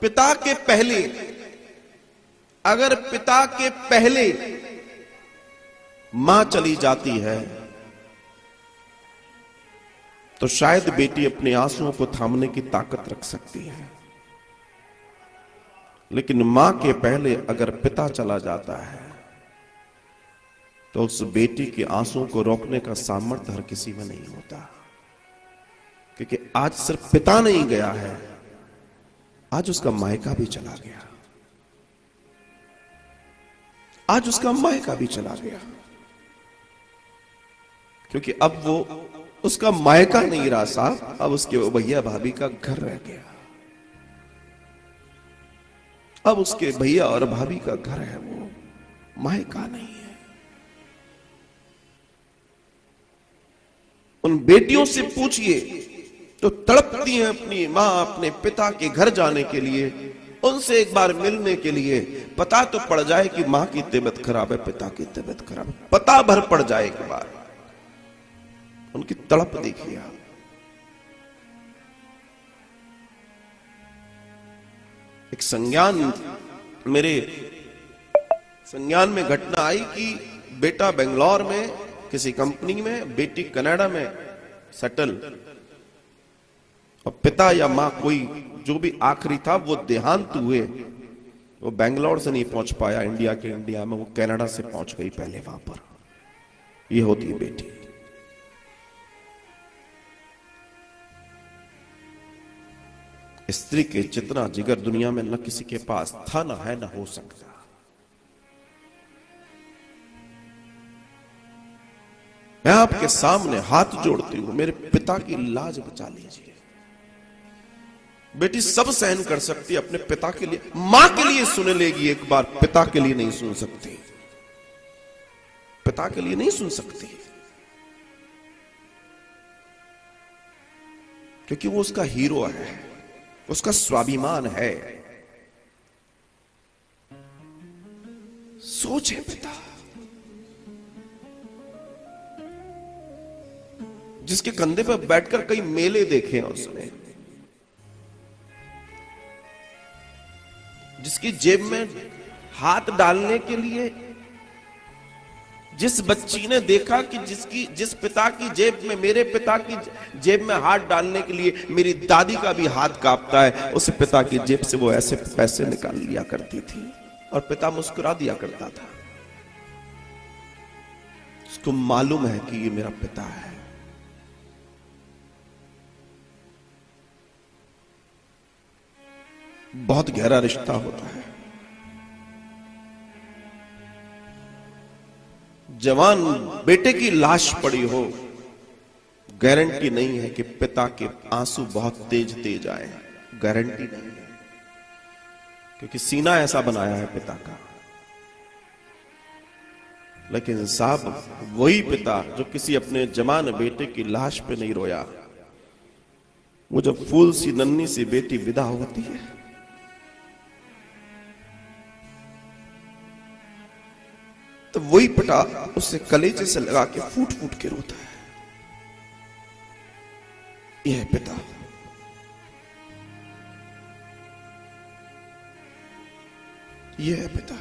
पिता के पहले, अगर पिता के पहले मां चली जाती है तो शायद बेटी अपने आंसुओं को थामने की ताकत रख सकती है, लेकिन मां के पहले अगर पिता चला जाता है तो उस बेटी के आंसुओं को रोकने का सामर्थ्य हर किसी में नहीं होता। क्योंकि आज सिर्फ पिता नहीं गया है, आज उसका मायका भी चला गया, आज उसका मायका भी चला गया। क्योंकि अब वो उसका मायका नहीं रहा साहब, अब उसके भैया भाभी का घर रह गया। अब उसके भैया और भाभी का घर है, वो मायका नहीं है। उन बेटियों से पूछिए तो तड़पती हैं अपनी मां अपने पिता के घर जाने के लिए, उनसे एक बार मिलने के लिए। पता तो पड़ जाए कि मां की तबीयत खराब है, पिता की तबीयत खराब है, पता भर पड़ जाए एक बार। उनकी तड़प देखिए आप। एक मेरे संज्ञान में घटना आई कि बेटा बेंगलोर में किसी कंपनी में, बेटी कनाडा में सेटल, और पिता या मां कोई जो भी आखिरी था वो देहांत हुए। वो बेंगलोर से नहीं पहुंच पाया इंडिया में, वो कनाडा से पहुंच गई पहले वहां पर। ये होती है बेटी। स्त्री के जितना जिगर दुनिया में न किसी के पास था, न है, न हो सकता। मैं आपके सामने हाथ जोड़ती हूं, मेरे पिता की लाज बचा लीजिए। बेटी सब सहन कर सकती है अपने पिता के लिए, मां के लिए सुन लेगी एक बार, पिता के लिए नहीं सुन सकती, पिता के लिए नहीं सुन सकती। क्योंकि वो उसका हीरो है, उसका स्वाभिमान है। सोच है पिता, जिसके कंधे पर बैठकर कई मेले देखे हैं उसने, जिसकी जेब में हाथ डालने के लिए, जिस बच्ची ने देखा कि जिस पिता की जेब में, मेरे पिता की जेब में हाथ डालने के लिए मेरी दादी का भी हाथ कांपता है, उस पिता की जेब से वो ऐसे पैसे निकाल लिया करती थी और पिता मुस्कुरा दिया करता था। उसको मालूम है कि ये मेरा पिता है। बहुत गहरा रिश्ता होता है। जवान बेटे की लाश पड़ी हो, गारंटी नहीं है कि पिता के आंसू बहुत तेज तेज आए, गारंटी नहीं है। क्योंकि सीना ऐसा बनाया है पिता का। लेकिन साहब वही पिता जो किसी अपने जवान बेटे की लाश पे नहीं रोया, वो जब फूल सी नन्ही सी बेटी विदा होती है तो वही पिता उससे कलेजे से लगा के फूट फूट के रोता है। यह है पिता। यह है पिता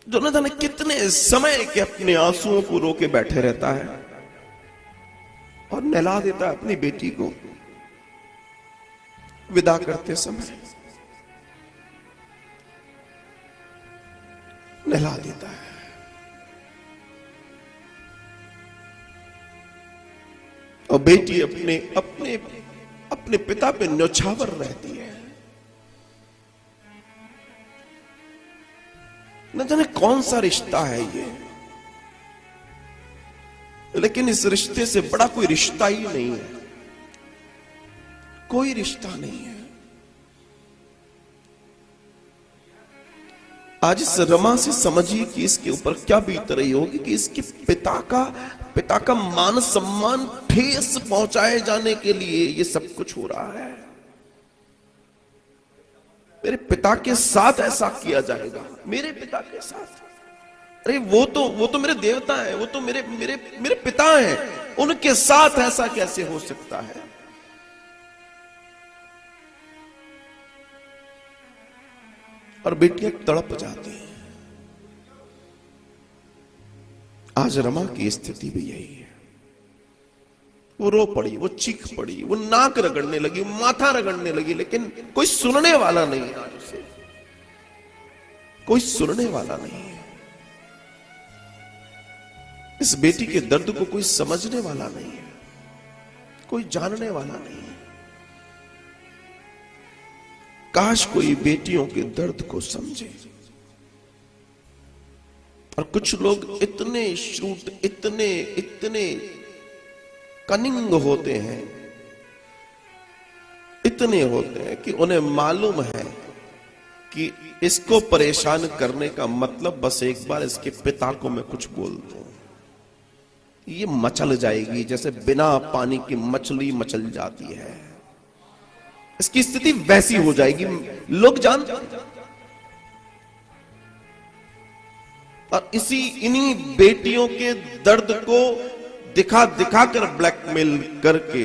जो न जाने कितने समय के अपने आंसुओं को रोके बैठे रहता है और नहला देता है अपनी बेटी को विदा करते समय, नहला देता है। और बेटी अपने अपने अपने पिता पे न्यौछावर रहती है। न जाने कौन सा रिश्ता है ये, लेकिन इस रिश्ते से बड़ा कोई रिश्ता ही नहीं है, कोई रिश्ता नहीं है। आज इस रमा से समझिए कि इसके ऊपर क्या बीत रही होगी कि इसके पिता का मान सम्मान ठेस पहुंचाए जाने के लिए ये सब कुछ हो रहा है। मेरे पिता के साथ ऐसा किया जाएगा, मेरे पिता के साथ। अरे वो तो मेरे देवता हैं, वो तो मेरे पिता हैं, उनके साथ ऐसा कैसे हो सकता है? और बेटियां तड़प जाती हैं। आज रमा की स्थिति भी यही है। वो रो पड़ी, वो चीख पड़ी, वो नाक रगड़ने लगी, माथा रगड़ने लगी, लेकिन कोई सुनने वाला नहीं है। आज उसे कोई सुनने वाला नहीं है। इस बेटी के दर्द को कोई समझने वाला नहीं है, कोई जानने वाला नहीं है। काश कोई बेटियों के दर्द को समझे। और कुछ लोग इतने श्रूट, इतने कनिंग होते हैं, इतने होते हैं कि उन्हें मालूम है कि इसको परेशान करने का मतलब बस एक बार इसके पिता को मैं कुछ बोल दूं, ये मचल जाएगी, जैसे बिना पानी की मछली मचल जाती है। इसकी स्थिति वैसी हो जाएगी। लोग जानते हैं। और इन्हीं बेटियों के दर्द को दिखा दिखाकर ब्लैकमेल करके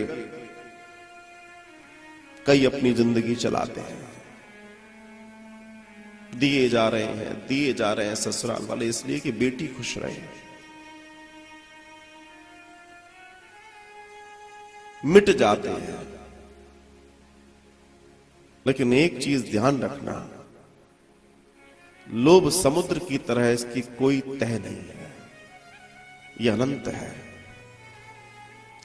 कई अपनी जिंदगी चलाते हैं। दिए जा रहे हैं ससुराल वाले, इसलिए कि बेटी खुश रहे। मिट जाते हैं। लेकिन एक चीज ध्यान रखना, लोभ समुद्र की तरह इसकी कोई तह नहीं है, यह अनंत है।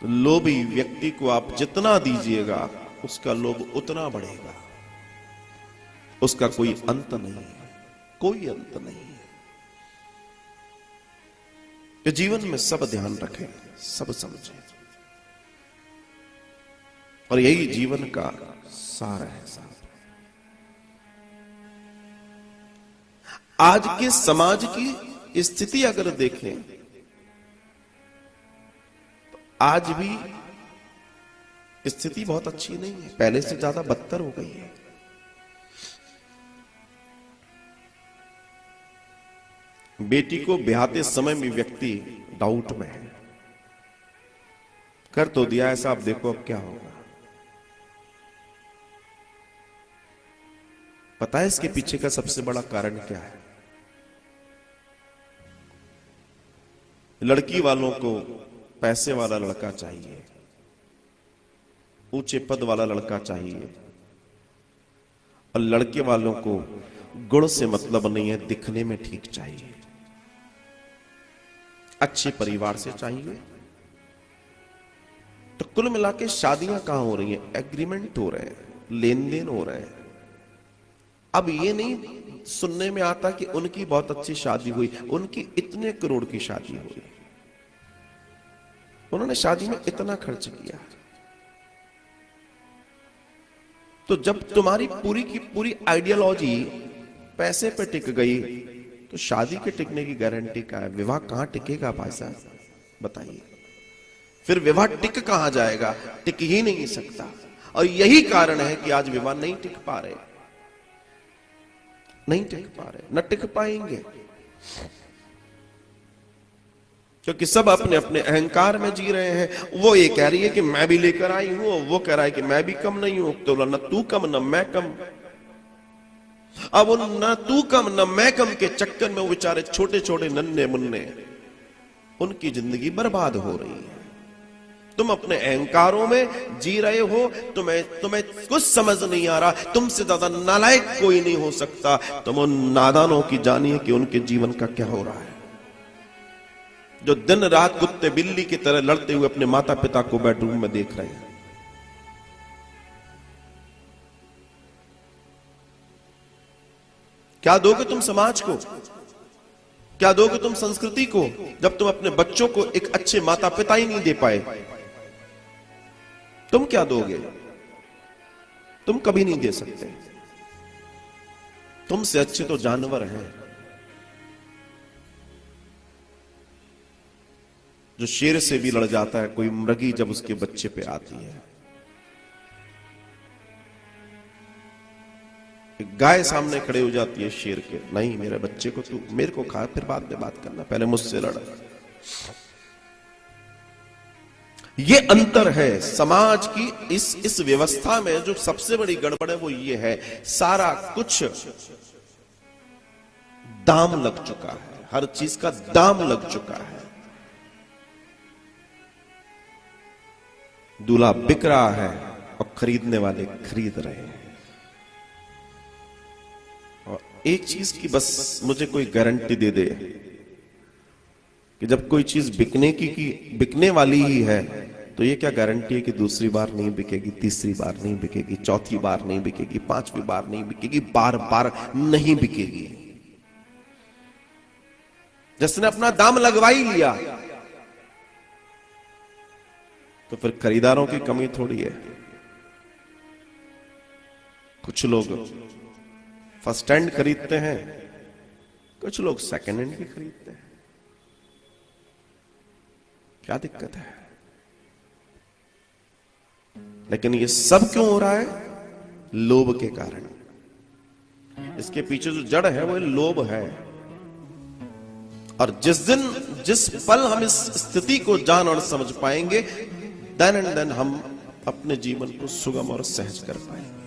लोभी व्यक्ति को आप जितना दीजिएगा उसका लोभ उतना बढ़ेगा। उसका कोई अंत नहीं है, कोई अंत नहीं है। तो जीवन में सब ध्यान रखें, सब समझें, और यही जीवन का सार है। साहब, आज के समाज की स्थिति अगर देखें तो आज भी स्थिति बहुत अच्छी नहीं है, पहले से ज्यादा बदतर हो गई है। बेटी को ब्याहते समय भी व्यक्ति डाउट में है। कर तो दिया ऐसा, अब देखो अब क्या होगा। पता है इसके पीछे का सबसे बड़ा कारण क्या है? लड़की वालों को पैसे वाला लड़का चाहिए, ऊंचे पद वाला लड़का चाहिए, और लड़के वालों को गुण से मतलब नहीं है, दिखने में ठीक चाहिए, अच्छे परिवार से चाहिए। तो कुल मिला के शादियां कहां हो रही हैं? एग्रीमेंट हो रहे हैं, लेन देन हो रहे हैं। अब ये नहीं सुनने में आता कि उनकी बहुत अच्छी शादी हुई, उनकी इतने करोड़ की शादी हुई, उन्होंने शादी में इतना खर्च किया। तो जब तुम्हारी पूरी की पूरी आइडियोलॉजी पैसे पे टिक गई तो शादी के टिकने की गारंटी क्या है? विवाह कहां टिकेगा भाई साहब, बताइए। फिर विवाह टिक कहां जाएगा? टिक ही नहीं सकता। और यही कारण है कि आज विवाह नहीं टिक पा रहे, नहीं टिक पा रहे, न टिक पाएंगे, क्योंकि सब अपने अपने अहंकार में जी रहे हैं। वो ये कह रही है कि मैं भी लेकर आई हूं, वो कह रहा है कि मैं भी कम नहीं हूं, तो न तू कम न मैं कम। अब उन न तू कम न मैं कम के चक्कर में वो बेचारे छोटे छोटे नन्हे मुन्ने, उनकी जिंदगी बर्बाद हो रही है। तुम अपने अहंकारों में जी रहे हो, तुम्हें कुछ समझ नहीं आ रहा। तुमसे ज्यादा नालायक कोई नहीं हो सकता। तुम उन नादानों की जानिए कि उनके जीवन का क्या हो रहा है, जो दिन रात कुत्ते बिल्ली की तरह लड़ते हुए अपने माता पिता को बेडरूम में देख रहे हैं। क्या दोगे तुम समाज को? क्या दोगे तुम संस्कृति को, जब तुम अपने बच्चों को एक अच्छे माता पिता ही नहीं दे पाए? तुम क्या दोगे? तुम कभी नहीं दे सकते। तुमसे अच्छे तो जानवर हैं, जो शेर से भी लड़ जाता है। कोई मृगी जब उसके बच्चे पे आती है, गाय सामने खड़े हो जाती है शेर के, नहीं मेरे बच्चे को तू मेरे को खा, फिर बाद में बात करना, पहले मुझसे लड़। ये अंतर है समाज की इस व्यवस्था में। जो सबसे बड़ी गड़बड़ है वो ये है, सारा कुछ दाम लग चुका है, हर चीज का दाम लग चुका है। दूल्हा बिक रहा है और खरीदने वाले खरीद रहे हैं। और एक चीज की बस मुझे कोई गारंटी दे दे कि जब कोई चीज बिकने वाली ही है, तो ये क्या गारंटी है कि दूसरी बार नहीं बिकेगी, तीसरी बार नहीं बिकेगी, चौथी बार नहीं बिकेगी, पांचवी बार नहीं बिकेगी, बार बार नहीं बिकेगी। जिसने अपना दाम लगवा ही लिया तो फिर खरीदारों की कमी थोड़ी है। कुछ लोग फर्स्ट हैंड खरीदते हैं, कुछ लोग सेकंड हैंड भी खरीदते हैं। क्या दिक्कत है? लेकिन ये सब क्यों हो रहा है? लोभ के कारण। इसके पीछे जो जड़ है वो लोभ है। और जिस पल हम इस स्थिति को जान और समझ पाएंगे, देन एंड देन हम अपने जीवन को सुगम और सहज कर पाएंगे।